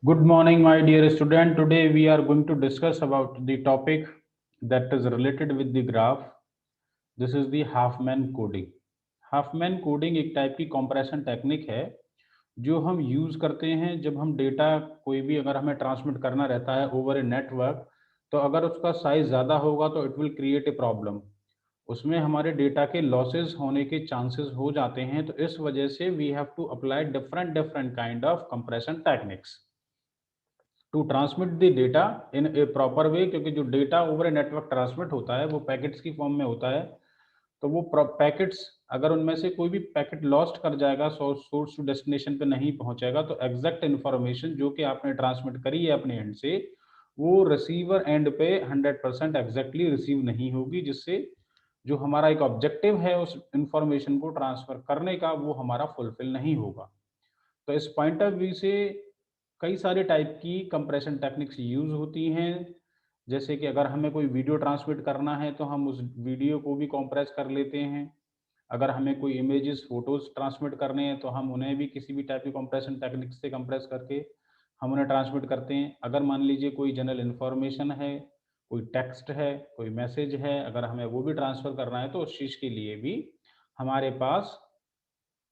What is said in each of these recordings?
Good morning, my dear student. Today we are going to discuss about the topic that is related with the graph. This is the Huffman coding. Huffman coding एक type की compression technique है जो हम use करते हैं जब हम data कोई भी अगर हमें ट्रांसमिट करना रहता है ओवर ए नेटवर्क। तो अगर उसका साइज ज़्यादा होगा तो it will create a problem. उसमें हमारे डेटा के लॉसेस होने के चांसेस हो जाते हैं, तो इस वजह से we have to apply different different kind of compression techniques to transmit the data in a proper way. क्योंकि जो data over a network transmit होता है वो पैकेट्स की फॉर्म में होता है। तो वो पैकेट्स अगर उनमें से कोई भी पैकेट लॉस्ट कर जाएगा, सोर्स टू डेस्टिनेशन पे नहीं पहुंचेगा, तो एग्जैक्ट इन्फॉर्मेशन जो कि आपने ट्रांसमिट करी है अपने एंड से वो रिसीवर एंड पे 100% एग्जैक्टली रिसीव नहीं होगी, जिससे जो हमारा एक ऑब्जेक्टिव है उस इंफॉर्मेशन को ट्रांसफर करने का वो हमारा फुलफिल नहीं होगा। तो इस पॉइंट ऑफ व्यू से कई सारे टाइप की कंप्रेशन टेक्निक्स यूज होती हैं। जैसे कि अगर हमें कोई वीडियो ट्रांसमिट करना है तो हम उस वीडियो को भी कंप्रेस कर लेते हैं। अगर हमें कोई इमेजेस फोटोज ट्रांसमिट करने हैं तो हम उन्हें भी किसी भी टाइप की कंप्रेशन टेक्निक से कंप्रेस करके हम उन्हें ट्रांसमिट करते हैं। अगर मान लीजिए कोई जनरल इन्फॉर्मेशन है, कोई टेक्स्ट है, कोई मैसेज है, अगर हमें वो भी ट्रांसफर करना है तो उस चीज़ के लिए भी हमारे पास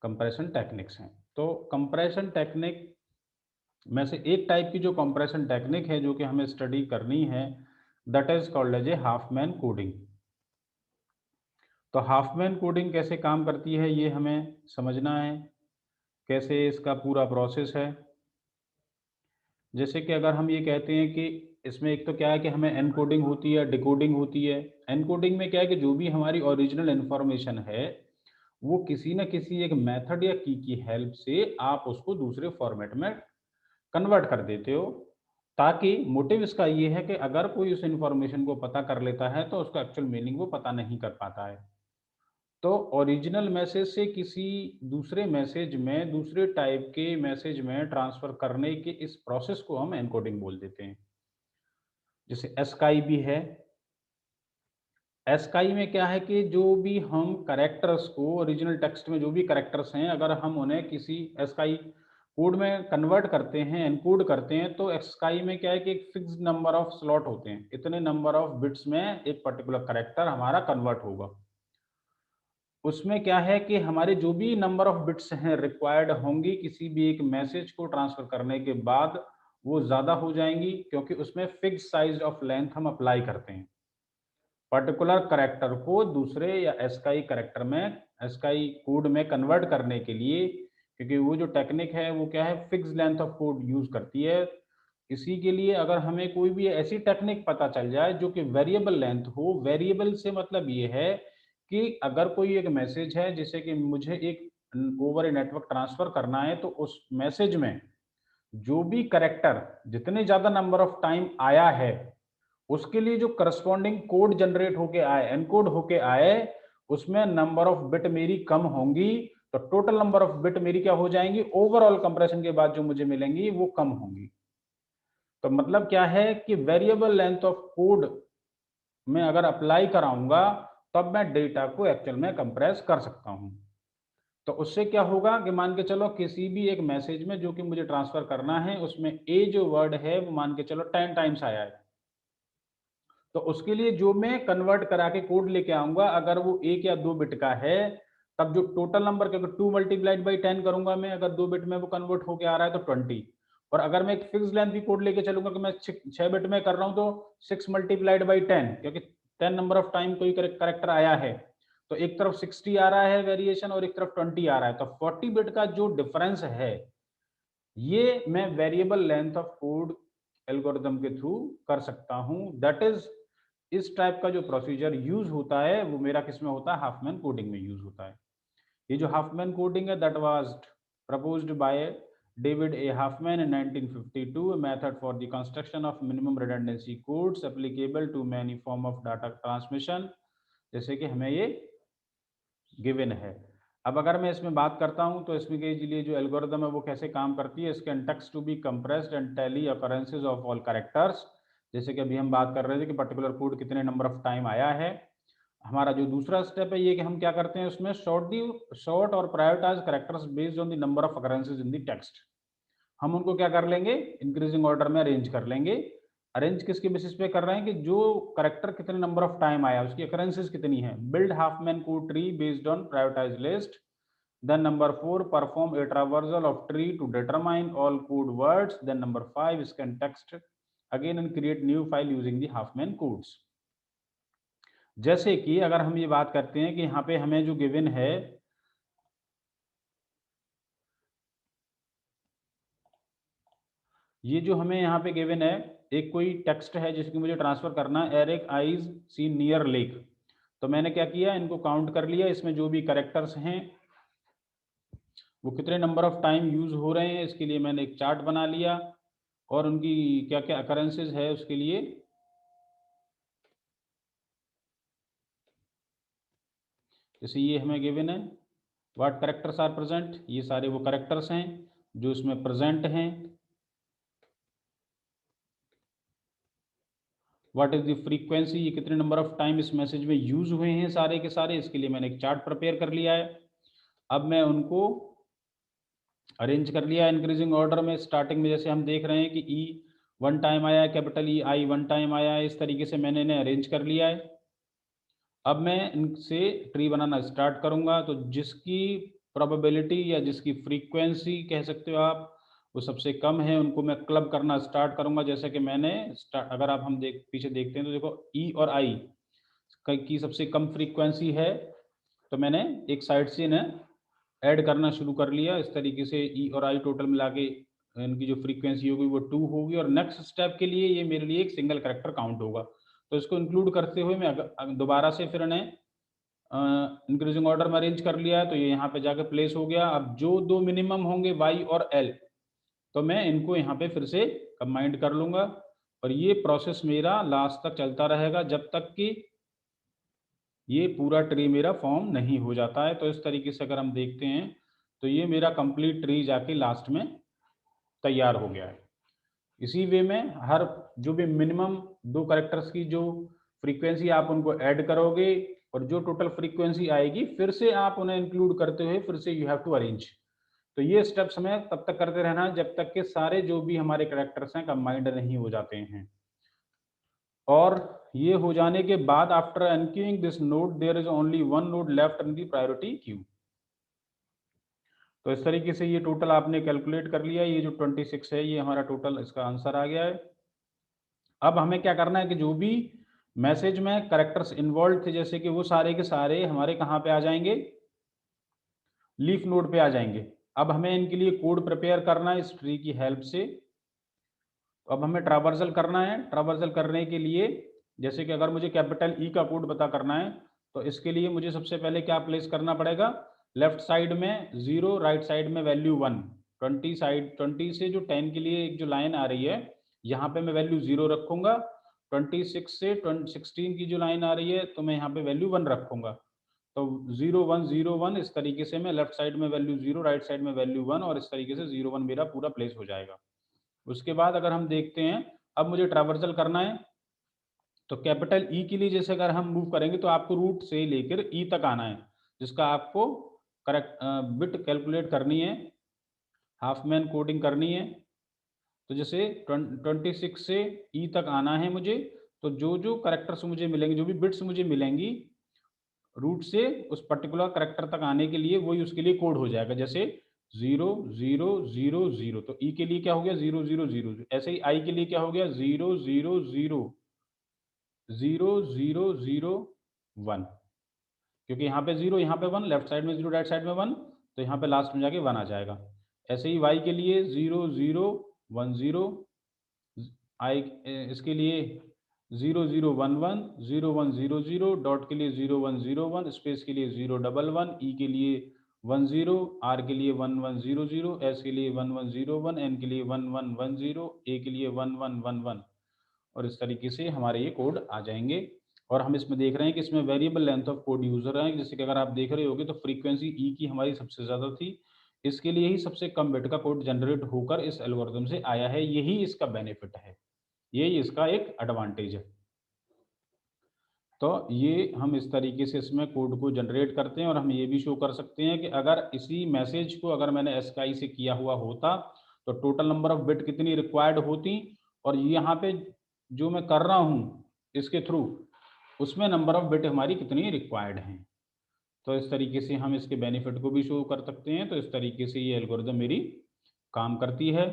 कंप्रेशन टेक्निक्स हैं। तो कंप्रेशन टेक्निक में से एक टाइप की जो कंप्रेशन टेक्निक है जो कि हमें स्टडी करनी है, that is called as a Huffman coding. तो हाफमैन कोडिंग कैसे काम करती है ये हमें समझना है, कैसे इसका पूरा प्रोसेस है। जैसे कि अगर हम ये कहते हैं कि इसमें एक तो क्या है कि हमें एनकोडिंग होती है, डिकोडिंग होती है। एनकोडिंग में क्या है कि जो भी हमारी ओरिजिनल इंफॉर्मेशन है वो किसी न किसी एक मेथड या की हेल्प से आप उसको दूसरे फॉर्मेट में कन्वर्ट कर देते हो, ताकि मोटिव इसका ये है कि अगर कोई उस इंफॉर्मेशन को पता कर लेता है तो उसका एक्चुअल मीनिंग वो पता नहीं कर पाता है। तो ओरिजिनल मैसेज से किसी दूसरे मैसेज में, दूसरे टाइप के मैसेज में ट्रांसफर करने के इस प्रोसेस को हम एनकोडिंग बोल देते हैं। जैसे एस्काई भी है। एस्काई में क्या है कि जो भी हम करेक्टर्स को ओरिजिनल टेक्स्ट में जो भी करेक्टर्स हैं अगर हम उन्हें किसी एस्काई कोड में कन्वर्ट करते हैं, एनकोड करते हैं, तो एस्काई में क्या है कि एक फिक्स नंबर ऑफ स्लॉट होते हैं, इतने नंबर ऑफ बिट्स में एक पर्टिकुलर करेक्टर हमारा कन्वर्ट होगा। उसमें क्या है कि हमारे जो भी नंबर ऑफ बिट्स हैं रिक्वायर्ड होंगी किसी भी एक मैसेज को ट्रांसफर करने के बाद वो ज़्यादा हो जाएंगी, क्योंकि उसमें फिक्स साइज ऑफ लेंथ हम अप्लाई करते हैं पर्टिकुलर करेक्टर को दूसरे या एस्काई करेक्टर में, एस्काई कोड में कन्वर्ट करने के लिए। क्योंकि वो जो टेक्निक है वो क्या है, fix length of code use करती है। इसी के लिए अगर हमें कोई भी ऐसी टेक्निक पता चल जाए जो कि वेरिएबल लेंथ हो, वेरिएबल से मतलब ये है कि अगर कोई एक मैसेज है जिसे कि मुझे एक ओवर ए नेटवर्क ट्रांसफर करना है, तो उस मैसेज में जो भी करेक्टर जितने ज्यादा नंबर ऑफ टाइम आया है उसके लिए जो करस्पॉन्डिंग कोड जनरेट होके आए, एनकोड होके आए, उसमें नंबर ऑफ बिट मेरी कम होंगी, तो टोटल नंबर ऑफ बिट मेरी क्या हो जाएंगी, ओवरऑल कंप्रेशन के बाद जो मुझे मिलेंगी वो कम होंगी। तो मतलब क्या है कि वेरिएबल लेंथ ऑफ कोड में अगर अप्लाई कराऊंगा तब मैं डेटा को एक्चुअल में कंप्रेस कर सकता हूं। तो उससे क्या होगा कि मान के चलो किसी भी एक मैसेज में जो कि मुझे ट्रांसफर करना है उसमें ए जो वर्ड है वो मान के चलो 10 टाइम्स आया है, तो उसके लिए जो मैं कन्वर्ट करा के कोड लेके आऊंगा अगर वो एक या दो बिट का है, तब जो टोटल नंबर, क्योंकि 2 मल्टीप्लाइड बाई 10 करूंगा मैं, अगर 2 बिट में वो कन्वर्ट होके आ रहा है तो 20। और अगर मैं एक फिक्स लेंथ की कोड लेके चलूंगा कि मैं 6 बिट में कर रहा हूं तो 6 मल्टीप्लाइड बाई 10, क्योंकि 10 नंबर ऑफ टाइम कोई करेक्टर आया है, तो एक तरफ 60 आ रहा है वेरिएशन और एक तरफ 20 आ रहा है, तो 40 बिट का जो डिफरेंस है ये मैं variable length of code algorithm के थ्रू कर सकता हूं। दैट इज, इस टाइप का जो प्रोसीजर यूज होता है वो मेरा किस में होता है, हाफमैन कोडिंग में यूज होता है। ये जो हाफमैन कोडिंग है that was proposed by David A Hopman in 1952, a method for the construction of minimum redundancy codes applicable to many form of data transmission, जैसे कि हमें ये गिवन है। अब अगर मैं इसमें बात करता हूं तो इसमें के लिए जो एल्गोरिदम है वो कैसे काम करती है, इसके text to be compressed and tally occurrences of all characters. जैसे कि अभी हम बात कर रहे थे कि पर्टिकुलर कोड कितने नंबर ऑफ टाइम आया है। हमारा जो दूसरा स्टेप है ये कि हम क्या करते हैं उसमें शॉर्ट और prioritise characters based on the number of occurrences in the text. हम उनको क्या कर लेंगे, इंक्रीजिंग ऑर्डर में अरेंज कर लेंगे। अरेंज किसके बेसिस पे कर रहे हैं कि जो करेक्टर कितने नंबर ऑफ टाइम आया, उसकी अकरेंसेस कितनी है। Build Huffman code tree based on prioritize list. Then number 4, perform a traversal of tree to determine all code words. Then number 5, scan text again and create new file using the Huffman codes. जैसे कि अगर हम ये बात करते हैं कि यहाँ पे हमें जो गिवन है, ये जो हमें यहाँ पे गिवन है, एक कोई टेक्स्ट है जिसकी मुझे ट्रांसफर करना है, एरिक आइज सी नियर लेक। तो मैंने क्या किया, इनको काउंट कर लिया, इसमें जो भी करेक्टर्स हैं वो कितने नंबर ऑफ टाइम यूज हो रहे हैं, इसके लिए मैंने एक चार्ट बना लिया, और उनकी क्या क्या अकरेंसेज है उसके लिए जैसे ये हमें गिवन है, व्हाट करेक्टर्स आर प्रेजेंट, ये सारे वो करेक्टर्स हैं जो इसमें प्रेजेंट हैं। व्हाट इज द फ्रीक्वेंसी, ये कितने नंबर ऑफ टाइम इस मैसेज में यूज हुए हैं सारे के सारे, इसके लिए मैंने एक चार्ट प्रिपेयर कर लिया है। अब मैं उनको अरेंज कर लिया इंक्रीजिंग ऑर्डर में। स्टार्टिंग में जैसे हम देख रहे हैं कि ई 1 टाइम आया है, कैपिटल ई, आई 1 टाइम आया है, इस तरीके से मैंने इन्हें अरेंज कर लिया है। अब मैं इनसे ट्री बनाना स्टार्ट करूंगा, तो जिसकी प्रोबेबिलिटी या जिसकी फ्रीक्वेंसी कह सकते हो आप वो सबसे कम है, उनको मैं क्लब करना स्टार्ट करूंगा। जैसे कि मैंने अगर आप हम पीछे देखते हैं तो देखो ई और आई की सबसे कम फ्रीक्वेंसी है, तो मैंने एक साइड से इन्हें ऐड करना शुरू कर लिया। इस तरीके से ई और आई टोटल मिला के इनकी जो फ्रीक्वेंसी होगी वो 2 होगी, और नेक्स्ट स्टेप के लिए ये मेरे लिए एक सिंगल करेक्टर काउंट होगा। तो इसको इंक्लूड करते हुए मैं दोबारा से फिर इन्हें इंक्रीजिंग ऑर्डर में अरेंज कर लिया है, तो ये यहाँ पे जाके प्लेस हो गया। अब जो दो मिनिमम होंगे वाई और एल, तो मैं इनको यहाँ पे फिर से कंबाइंड कर लूंगा, और ये प्रोसेस मेरा लास्ट तक चलता रहेगा जब तक कि ये पूरा ट्री मेरा फॉर्म नहीं हो जाता है। तो इस तरीके से अगर हम देखते हैं तो ये मेरा कंप्लीट ट्री जाके लास्ट में तैयार हो गया है। इसी वे में हर जो भी मिनिमम 2 कैरेक्टर्स की जो फ्रीक्वेंसी आप उनको ऐड करोगे, और जो टोटल फ्रीक्वेंसी आएगी फिर से आप उन्हें इंक्लूड करते हुए फिर से यू हैव टू अरेंज। तो ये स्टेप्स हमें तब तक करते रहना है जब तक के सारे जो भी हमारे कैरेक्टर्स हैं कंबाइंड नहीं हो जाते हैं। और ये हो जाने के बाद after enqueuing this node there is only 1 node left in the priority queue. तो इस तरीके से ये टोटल आपने कैलकुलेट कर लिया, ये जो 26 है ये हमारा टोटल इसका आंसर आ गया है। अब हमें क्या करना है कि जो भी मैसेज में कैरेक्टर्स इन्वॉल्व थे जैसे कि वो सारे के सारे हमारे कहाँ पे आ जाएंगे, लीफ नोड पे आ जाएंगे। अब हमें इनके लिए कोड प्रिपेयर करना है इस ट्री की हेल्प से। तो अब हमें ट्रावर्सल करना है। ट्रावर्सल करने के लिए जैसे कि अगर मुझे कैपिटल ई का कोड पता करना है, तो इसके लिए मुझे सबसे पहले क्या प्लेस करना पड़ेगा, लेफ्ट साइड में 0, राइट साइड में वैल्यू 1। 20 से जो 10 के लिए एक जो लाइन आ रही है यहाँ पे मैं वैल्यू 0 रखूंगा। 26 से 16 की जो लाइन आ रही है तो मैं यहाँ पे वैल्यू 1 रखूंगा। तो 0 1 0 1 इस तरीके से मैं लेफ्ट साइड में वैल्यू 0, राइट साइड में वैल्यू 1, और इस तरीके से 0 1 मेरा पूरा प्लेस हो जाएगा। उसके बाद अगर हम देखते हैं अब मुझे ट्रावर्सल करना है, तो कैपिटल ई के लिए जैसे अगर हम मूव करेंगे तो आपको रूट से लेकर ई तक आना है, जिसका आपको करेक्ट बिट कैलकुलेट करनी है, हाफमैन कोडिंग करनी है। तो जैसे 26 से ई तक आना है मुझे, तो जो जो करेक्टर्स मुझे मिलेंगे, जो भी बिट्स मुझे मिलेंगी रूट से उस पर्टिकुलर करेक्टर तक आने के लिए, वही उसके लिए कोड हो जाएगा। जैसे 0 0 0 0, तो ई के लिए क्या हो गया 0 0 0। ऐसे ही आई के लिए क्या हो गया 0 0 0 0 0 0 1, क्योंकि यहाँ पे 0 यहाँ पे 1, लेफ्ट साइड में 0, राइट साइड में 1, तो यहाँ पे लास्ट में जाके 1 आ जाएगा। ऐसे ही वाई के लिए 0 0 1 0, आई इसके लिए 0 0 1 1 0 1 0 0, डॉट के लिए 0 1 0 1, स्पेस के लिए 0 1 1, ई के लिए 1 0, आर के लिए 1 1 0 0, एस के लिए 1 1 0 1, एन के लिए 1 1 1 0, ए के लिए 1 1 1 1, और इस तरीके से हमारे ये कोड आ जाएंगे। और हम इसमें देख रहे हैं कि इसमें variable length of code use हो रहा है। जैसे कि अगर आप देख रहे होगे तो फ्रीक्वेंसी ई की हमारी सबसे ज़्यादा थी, इसके लिए ही सबसे कम बिट का कोड जनरेट होकर इस एल्गोरिथम से आया है। यही इसका बेनिफिट है, यही इसका एक एडवांटेज है। तो ये हम इस तरीके से इसमें कोड को जनरेट करते हैं, और हम ये भी शो कर सकते हैं कि अगर इसी मैसेज को अगर मैंने एस्काई से किया हुआ होता तो टोटल नंबर ऑफ बिट कितनी रिक्वायर्ड होती, और यहाँ पे जो मैं कर रहा हूँ इसके थ्रू, उसमें नंबर ऑफ बिट हमारी कितनी रिक्वायर्ड हैं। तो इस तरीके से हम इसके बेनिफिट को भी शो कर सकते हैं। तो इस तरीके से ये एल्गोरिदम मेरी काम करती है।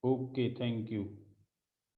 Okay, thank you.